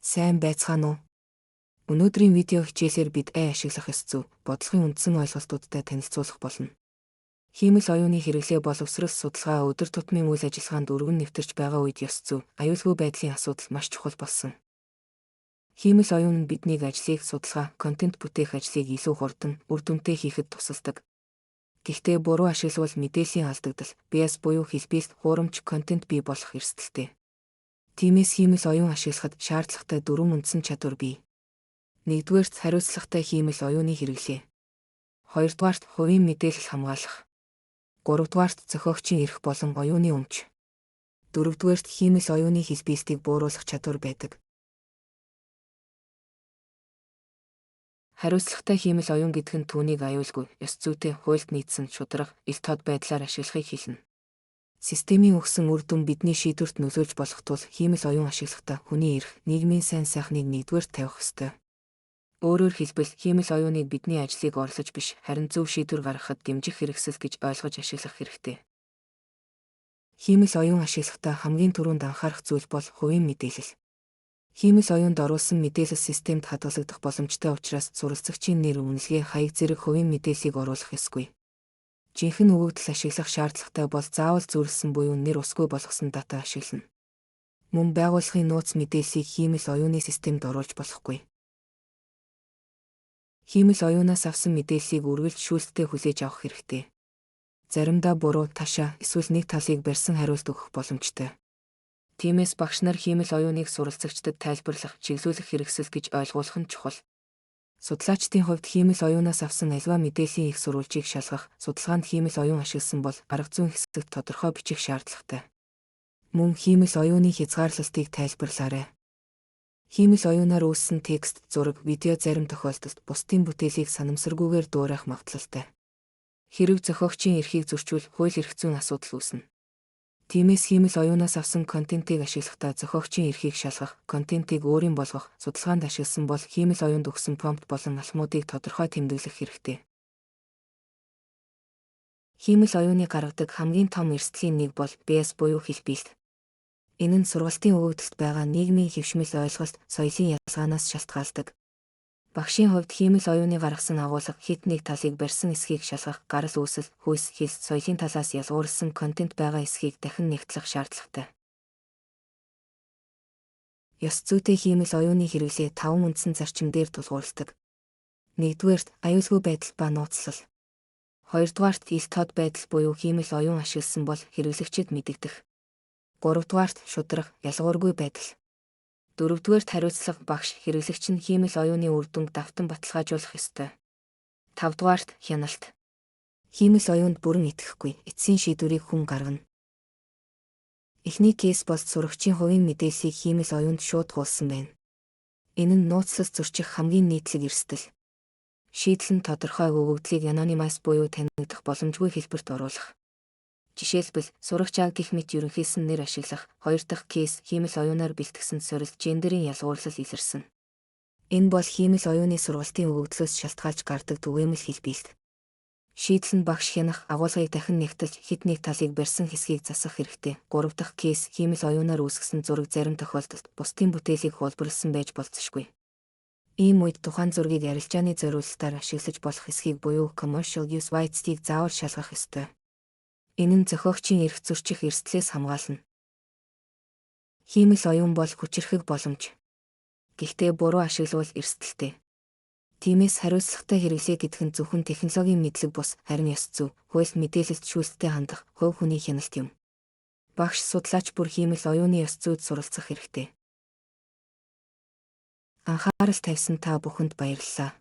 Сайн байцгаана уу? Өнөөдрийн видео хичээлээр бид ашиглах ёс зүй, бодлогын үндсэн ойлголтуудтай танилцуулах болно. Хиймэл оюуны хэрэглээ боловсрол судалгаа өдөр тутмын үйл ажиллагаанд өргөн нэвтэрч байгаа үед ёс зүй, аюулгүй байдлын асуудал маш чухал болсон. Хиймэл оюун нь биднийг ажлыг судалгаа, контент бүтээх ажлыг илүү хурдан, үр дүнтэй хийхэд тусалдаг. Гэхдээ буруу ашиглавал мэдээллийн алдагдал, биas буюу хэлбэлт, хуурамч контент бий болох эрсдэлтэй. Тиймээс хиймэл оюун ашиглахад шаардлагатай 4 үндсэн чадвар бий. 1-р хариуцлагатай хиймэл оюуны хэрэглээ. 2-р хувийн мэдээлэл хамгаалах. 3-р зохиогчийн эрх болон оюуны өмч. 4-р хиймэл оюуны хэлбэлтийг бууруулах чадвар байдаг. Хариуцлагатай хиймэл оюун гэдэг нь түүнийг аюулгүй, ёс зүйтэй, хуульд нийцсэн, шударга, ил тод байдлаар ашиглахыг хэлнэ. Системийн өгсөн үр дүн бидний шийдвэрт нөлөөлж болох тул хиймэл оюун ашиглахдаа хүний эрх, нийгмийн сайн сайхныг нэгдүгээр тавих ёстой. Өөрөөр хэлбэл хиймэл оюуныг бидний ажлыг орлож биш, харин зөв шийдвэр гаргахад дэмжих хэрэгсэл гэж ойлгож ашиглах хэрэгтэй. Хиймэл оюун ашиглахдаа хамгийн түрүүнд анхаарах зүйл бол хувийн мэдээлэл. Хиймэл оюунд оруулсан мэдээлэл системд хадгалагдах боломжтой учраас суралцагчийн нэр, үнэлгээ, хаяг зэрэг хувийн мэдээллийг оруулах ёсгүй. Жинхэнэ өгөгдөл ашиглах шаардлагатай бол заавал зөвлөсөн буюу нэр усгүй болгосон дата ашиглана. Мөн байгууллагын нууц мэдээллийг хиймэл оюуны системд оруулж болохгүй. Хиймэл оюунаас авсан мэдээллийг үргэлжлүүлэлттэй хүлээж авах хэрэгтэй. Заримдаа буруу, ташаа, эсвэл нэг талыг барьсан хариулт өгөх боломжтой. Тиймээс багш нар хиймэл оюуныг суралцагчдад тайлбарлах, чиглүүлэх хэрэгсэл гэж ойлгуулах нь чухал. Судлаачдын хувьд хиймэл оюунаас авсан аливаа мэдээллийн их сурвалжийг шалгах, судалгаанд хиймэл оюун ашигласан бол арга зүйн хэсэгт тодорхой бичих шаардлагатай. Мөн хиймэл оюуны хязгаарлалтыг тайлбарлаарай. Хиймэл оюунаар үүссэн текст, зураг, видео зарим тохиолдолд бусдын бүтээлийг санамсаргүйгээр дуурайх магадлалтай. Хэрэв зохиогчийн эрхийг зөрчвөл хууль эрх зүйн асуудал үүснэ. Тиймээс хиймэл оюунаас авсан контентийг ашиглахдаа зохиогчийн эрхийг шалгах, контентийг өөрийн болгох, судалгаанд ашигласан бол хиймэл оюунд өгсөн промпт болон алхмуудыг тодорхой тэмдэглэх хэрэгтэй. Хиймэл оюуны гаргадаг хамгийн том эрсдлийн нэг бол биas буюу хэлбэлт. Энэ нь сургалтын өгөгдөлд байгаа нийгмийн хэвшмэл ойлголт, соёлын ялгаанаас шалтгаалдаг. Багшийн хувьд хиймэл оюуны гаргасан агуулга, хэд нэг талыг барьсан эсхийг шалгах, гарал үүсэл, хүйс, хэлс, соёлын талаас ялгуурсан контент байгаа эсхийг дахин нэгтлэх шаардлагатай. Ёс зүйтэй хиймэл оюуны хэрэглээ 5 үндсэн зарчим дээр тулгуурладаг. 1-р аюулгүй байдал ба нууцлал. 2-р ил тод байдал буюу хиймэл оюун ашигласан бол хэрэглэгчид мэдэгдэх. 3-р шударга, ялгуургүй байдал. 4-р хариуцлага, багш, хэрэглэгч нь хиймэл оюуны үр дүнг давтан баталгаажуулах ёстой. 5-р хяналт. Хиймэл оюунд бүрэн итгэхгүй, эцсийн шийдвэрийг хүн гаргана. Эхний кейс бол сурагчийн хувийн мэдээллийг хиймэл оюунд шууд хуулсан байна. Энэ нь нууцлал зөрчих хамгийн нийтлэг эрсдэл. Шийдэл нь тодорхой өгөгдлийг анонимайз буюу танигдах боломжгүй хэлбэрт оруулах. Жишээлбэл, сурагч А гэх мэт ерөнхийсэн нэр ашиглах. 2 дахь кейс, хиймэл оюунаар бэлтгэсэн сорил, гендерийн ялгуурлал илэрсэн. Энэ бол хиймэл оюуны сургалтын өгөгдлөөс шалтгаалж гардаг түгээмэл хэлбэлт. Шийдэл нь багш хянах, агуулгыг дахин нэгтэлж, хэд нэг талыг барьсан хэсгийг засах хэрэгтэй. 3 дахь кейс, хиймэл оюунаар үүсгэсэн зураг зарим тохиолдолд бусдын бүтээлийг хуулбарласан байж болзошгүй. Ийм үед тухайн зургийг арилжааны зориулалтаар ашиглаж болох хэсгийг буюу commercial use rights-ийг заавал шалгах ёстой. Энэ нь зохиогчийн эрх зөрчих эрсдлээс хамгаална. Хиймэл оюун бол хүчирхэг боломж. Гэхдээ буруу ашиглавал эрсдэлтэй. Тиймээс хариуцлагатай хэрэглээ гэдэг нь зөвхөн технологийн мэдлэг бус, харин ёс зүй, хууль, мэдээлэлд шүүлттэй хандах, хувь хүний хяналт юм. Багш, судлаач бүр хиймэл оюуны ёс зүйд суралцах хэрэгтэй. Анхаарал тавьсан та бүхэнд баярлалаа.